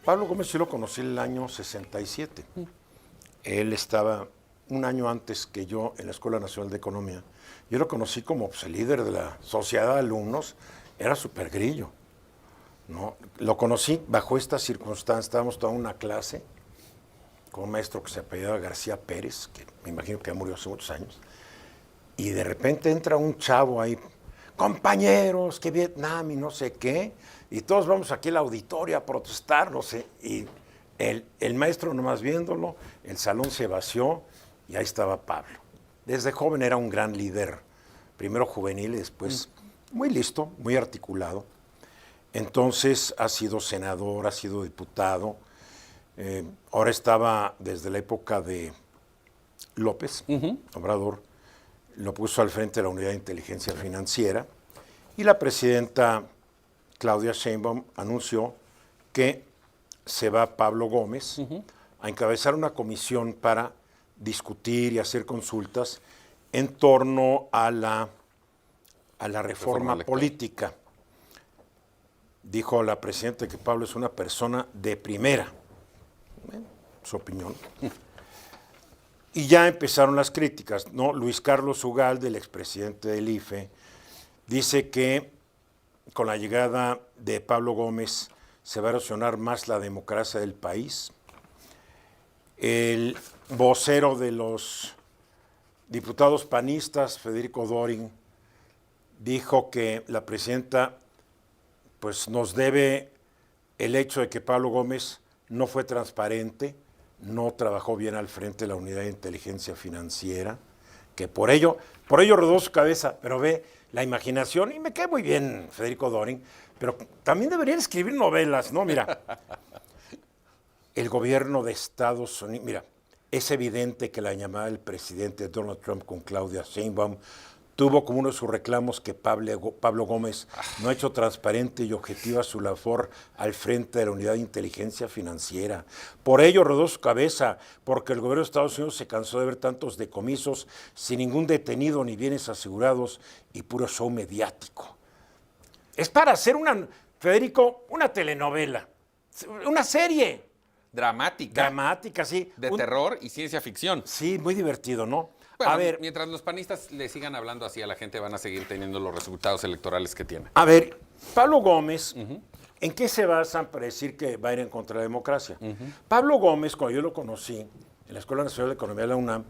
Pablo Gómez yo lo conocí en el año 67. Él estaba un año antes que yo en la Escuela Nacional de Economía. Yo lo conocí como pues, el líder de la sociedad de alumnos. Era súper grillo, ¿no? Lo conocí bajo esta circunstancia. Estábamos toda una clase con un maestro que se apellidaba García Pérez, que me imagino que ya murió hace muchos años. Y de repente entra un chavo ahí, compañeros, que Vietnam y no sé qué, y todos vamos aquí al auditorio a protestar, no sé, y el maestro nomás viéndolo, el salón se vació y ahí estaba Pablo. Desde joven era un gran líder, primero juvenil y después muy listo, muy articulado. Entonces ha sido senador, ha sido diputado, ahora estaba desde la época de López Obrador, lo puso al frente de la Unidad de Inteligencia Financiera y la presidenta Claudia Sheinbaum anunció que se va Pablo Gómez a encabezar una comisión para discutir y hacer consultas en torno a la reforma política. Dijo la presidenta que Pablo es una persona de primera, su opinión. Y ya empezaron las críticas, ¿no? Luis Carlos Ugalde, el expresidente del IFE, dice que con la llegada de Pablo Gómez se va a erosionar más la democracia del país. El vocero de los diputados panistas, Federico Dorin, dijo que la presidenta pues, nos debe el hecho de que Pablo Gómez no fue transparente, no trabajó bien al frente de la Unidad de Inteligencia Financiera, que por ello rodó su cabeza, pero ve la imaginación, y me cae muy bien Federico Dorin, pero también deberían escribir novelas, ¿no? Mira, el gobierno de Estados Unidos, mira, es evidente que la llamada del presidente Donald Trump con Claudia Sheinbaum tuvo como uno de sus reclamos que Pablo Gómez no ha hecho transparente y objetiva su labor al frente de la Unidad de Inteligencia Financiera. Por ello rodó su cabeza, porque el gobierno de Estados Unidos se cansó de ver tantos decomisos sin ningún detenido ni bienes asegurados y puro show mediático. Es para hacer Federico, una telenovela, una serie. Dramática. Dramática, sí. De terror y ciencia ficción. Sí, muy divertido, ¿no? Bueno, a ver, mientras los panistas le sigan hablando así a la gente, van a seguir teniendo los resultados electorales que tienen. A ver, Pablo Gómez, ¿en qué se basan para decir que va a ir en contra de la democracia? Pablo Gómez, cuando yo lo conocí en la Escuela Nacional de Economía de la UNAM,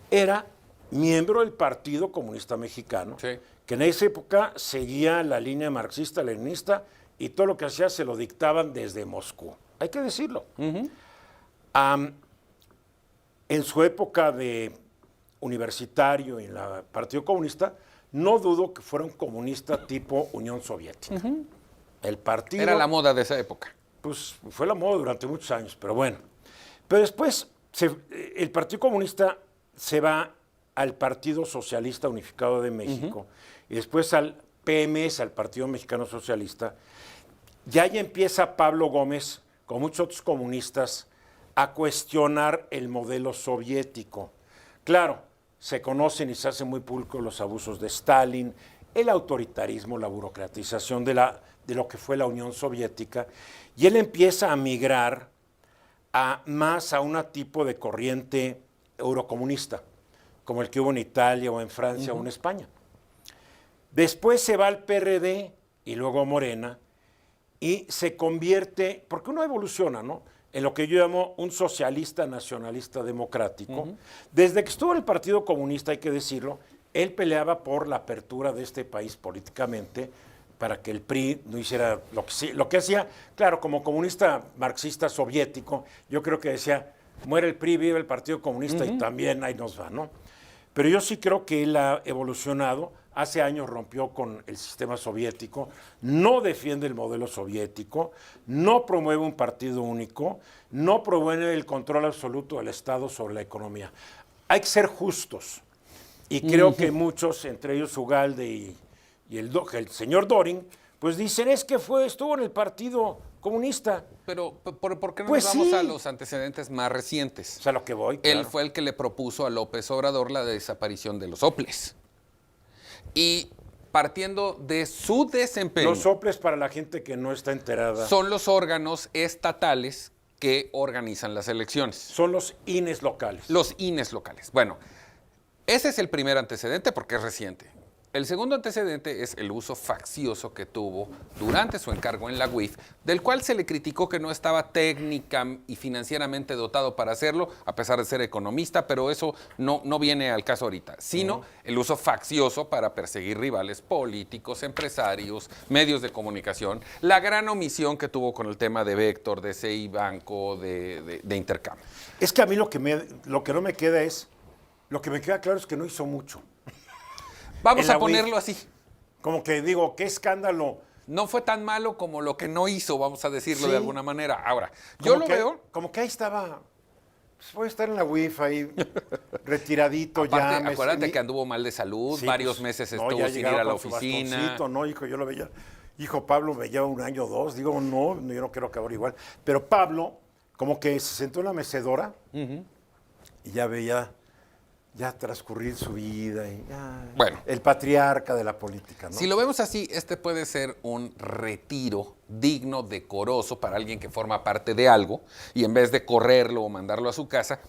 era miembro del Partido Comunista Mexicano, Sí. que en esa época seguía la línea marxista-leninista y todo lo que hacía se lo dictaban desde Moscú. Hay que decirlo. En su época de universitario en el Partido Comunista, no dudo que fuera un comunista tipo Unión Soviética. El partido... Era la moda de esa época. Pues fue la moda durante muchos años, pero bueno. Pero después el Partido Comunista se va al Partido Socialista Unificado de México y después al PMS, al Partido Mexicano Socialista. Ya empieza Pablo Gómez, con muchos otros comunistas, a cuestionar el modelo soviético. Claro, se conocen y se hacen muy públicos los abusos de Stalin, el autoritarismo, la burocratización de lo que fue la Unión Soviética, y él empieza a migrar más a un tipo de corriente eurocomunista, como el que hubo en Italia o en Francia o en España. Después se va al PRD y luego a Morena, y se convierte, porque uno evoluciona, ¿no?, en lo que yo llamo un socialista nacionalista democrático. Desde que estuvo en el Partido Comunista, hay que decirlo, él peleaba por la apertura de este país políticamente para que el PRI no hiciera lo que hacía, claro, como comunista marxista soviético, yo creo que decía, muere el PRI, vive el Partido Comunista y también ahí nos va, ¿no? Pero yo sí creo que él ha evolucionado. Hace años rompió con el sistema soviético, no defiende el modelo soviético, no promueve un partido único, no promueve el control absoluto del Estado sobre la economía. Hay que ser justos. Y creo que muchos, entre ellos Ugalde y el señor Dorin, pues dicen, es que estuvo en el Partido Comunista. Pero, ¿por qué no Pues nos vamos sí. a los antecedentes más recientes? O sea, lo que voy, claro. Él fue el que le propuso a López Obrador la desaparición de los soples. Y partiendo de su desempeño. Los soples, para la gente que no está enterada, Son los órganos estatales que organizan las elecciones. son los INES locales. Los INES locales. Bueno, ese es el primer antecedente porque es reciente. El segundo antecedente es el uso faccioso que tuvo durante su encargo en la UIF, del cual se le criticó que no estaba técnica y financieramente dotado para hacerlo, a pesar de ser economista, pero eso no viene al caso ahorita, sino el uso faccioso para perseguir rivales políticos, empresarios, medios de comunicación, la gran omisión que tuvo con el tema de Vector, de CI Banco, de Intercam. Es que a mí lo que no me queda es, lo que me queda claro es que no hizo mucho. Vamos En la a ponerlo así. Como que digo, qué escándalo. No fue tan malo como lo que no hizo, vamos a decirlo Sí. de alguna manera. Ahora, yo lo veo... Como que ahí estaba, pues voy a estar en la UIF ahí, retiradito Aparte, ya. acuérdate que anduvo mal de salud, Sí, varios pues, meses no, estuvo ya sin ir llegaba a la con su oficina. bastoncito, no, hijo, yo lo veía. Hijo, Pablo me lleva 1 año o 2. Digo, no, yo no quiero acabar igual. Pero Pablo, como que se sentó en la mecedora y ya veía ya transcurrir su vida. Y, Bueno. el patriarca de la política, ¿no? Si lo vemos así, este puede ser un retiro digno, decoroso para alguien que forma parte de algo y en vez de correrlo o mandarlo a su casa,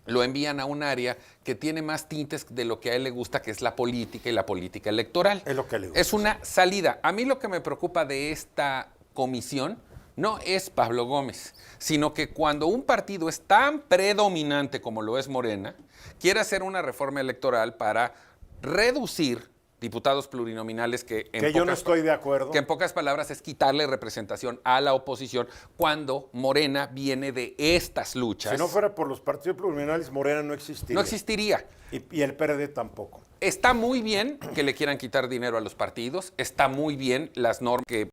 lo envían a un área que tiene más tintes de lo que a él le gusta, que es la política y la política electoral. Es lo que le gusta. Es una salida. A mí lo que me preocupa de esta comisión no es Pablo Gómez, sino que cuando un partido es tan predominante como lo es Morena, quiere hacer una reforma electoral para reducir diputados plurinominales que yo no estoy de acuerdo. Que en pocas palabras es quitarle representación a la oposición cuando Morena viene de estas luchas. Si no fuera por los partidos plurinominales, Morena no existiría. No existiría. Y el PRD tampoco. Está muy bien que le quieran quitar dinero a los partidos, está muy bien las normas que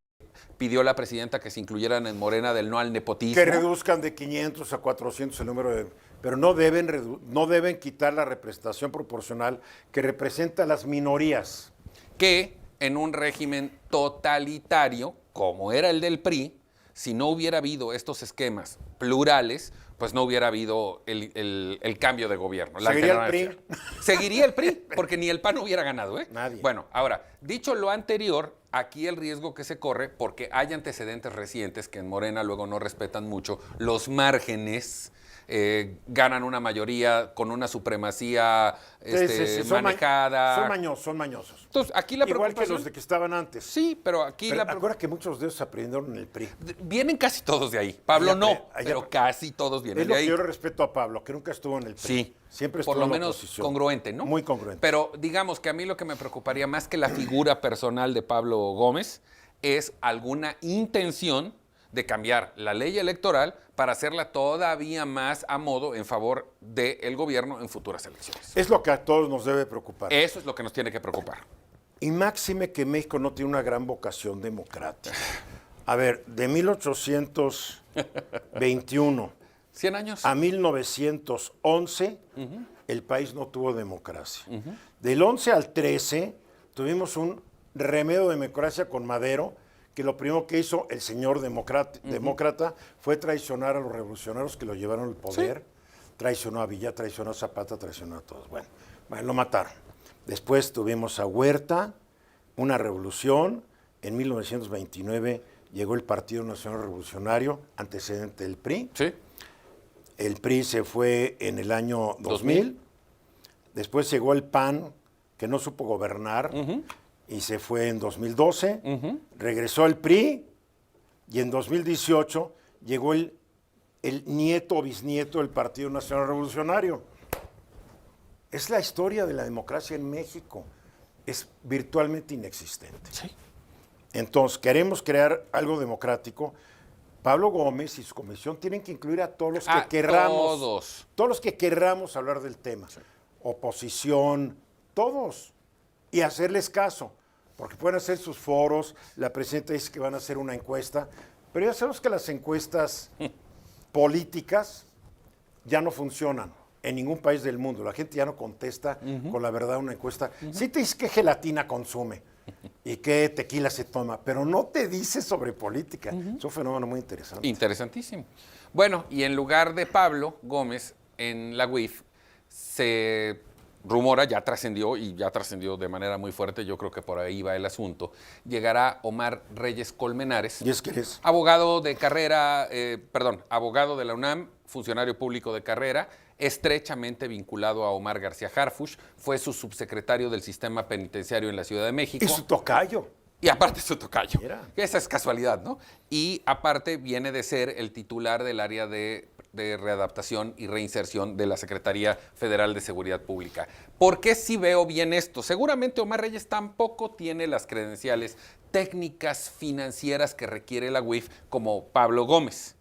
pidió la presidenta que se incluyeran en Morena del no al nepotismo. Que reduzcan de 500 a 400 el número de... Pero no deben quitar la representación proporcional que representa a las minorías. Que en un régimen totalitario, como era el del PRI, si no hubiera habido estos esquemas plurales, pues no hubiera habido el cambio de gobierno. ¿Seguiría el PRI? Seguiría el PRI, porque ni el PAN hubiera ganado, ¿eh? Nadie. Bueno, ahora, dicho lo anterior, aquí el riesgo que se corre, porque hay antecedentes recientes que en Morena luego no respetan mucho, los márgenes ganan una mayoría con una supremacía manejada. Son mañosos. Entonces, aquí la Igual preocupación... que los de que estaban antes. Sí, pero aquí Pero la... acuérdate que muchos de ellos aprendieron en el PRI. Vienen casi todos de ahí. Pablo Allá no, allá pero casi todos vienen Es de lo que ahí. yo respeto a Pablo, que nunca estuvo en el PRI. Sí, Siempre estuvo por lo en la menos oposición. congruente, ¿no? Muy congruente. Pero digamos que a mí lo que me preocuparía más que la figura personal de Pablo Gómez es alguna intención de cambiar la ley electoral para hacerla todavía más a modo en favor del gobierno en futuras elecciones. Es lo que a todos nos debe preocupar. Eso es lo que nos tiene que preocupar. Y máxime que México no tiene una gran vocación democrática. A ver, de 1821 100 años. a 1911, el país no tuvo democracia. Del 11 al 13, tuvimos un remedio de democracia con Madero, que lo primero que hizo el señor demócrata fue traicionar a los revolucionarios que lo llevaron al poder. Sí. Traicionó a Villa, traicionó a Zapata, traicionó a todos. Bueno, lo mataron. Después tuvimos a Huerta, una revolución. En 1929 llegó el Partido Nacional Revolucionario, antecedente del PRI. Sí. El PRI se fue en el año 2000. Después llegó el PAN, que no supo gobernar, y se fue en 2012. Regresó el PRI, y en 2018 llegó el nieto o bisnieto del Partido Nacional Revolucionario. Es la historia de la democracia en México. Es virtualmente inexistente. Sí. Entonces, queremos crear algo democrático. Pablo Gómez y su comisión tienen que incluir a todos los que querramos. Todos los que querramos hablar del tema. Sí. Oposición, todos. Y hacerles caso. Porque pueden hacer sus foros. La presidenta dice que van a hacer una encuesta. Pero ya sabemos que las encuestas políticas ya no funcionan en ningún país del mundo. La gente ya no contesta con la verdad una encuesta. Sí te dice qué gelatina consume y qué tequila se toma, pero no te dice sobre política. Es un fenómeno muy interesante. Interesantísimo. Bueno, y en lugar de Pablo Gómez en la UIF, se rumora, ya trascendió y ya trascendió de manera muy fuerte, yo creo que por ahí va el asunto, llegará Omar Reyes Colmenares, ¿Y es que es? abogado de carrera, abogado de la UNAM, funcionario público de carrera, estrechamente vinculado a Omar García Harfuch, fue su subsecretario del sistema penitenciario en la Ciudad de México. Y su tocayo. Y aparte su tocayo. Mira. Esa es casualidad, ¿no? Y aparte viene de ser el titular del área de readaptación y reinserción de la Secretaría Federal de Seguridad Pública. ¿Por qué sí veo bien esto? Seguramente Omar Reyes tampoco tiene las credenciales técnicas financieras que requiere la UIF como Pablo Gómez,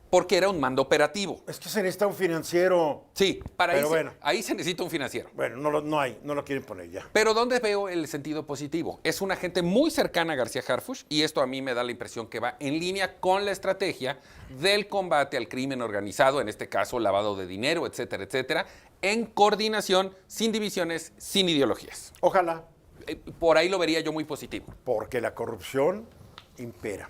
porque era un mando operativo. Es que se necesita un financiero. Sí, Pero bueno. ahí se necesita un financiero. Bueno, no lo quieren poner ya. Pero ¿dónde veo el sentido positivo? Es una gente muy cercana a García Harfuch y esto a mí me da la impresión que va en línea con la estrategia del combate al crimen organizado, en este caso lavado de dinero, etcétera, etcétera, en coordinación, sin divisiones, sin ideologías. Ojalá, Por ahí lo vería yo muy positivo. porque la corrupción impera.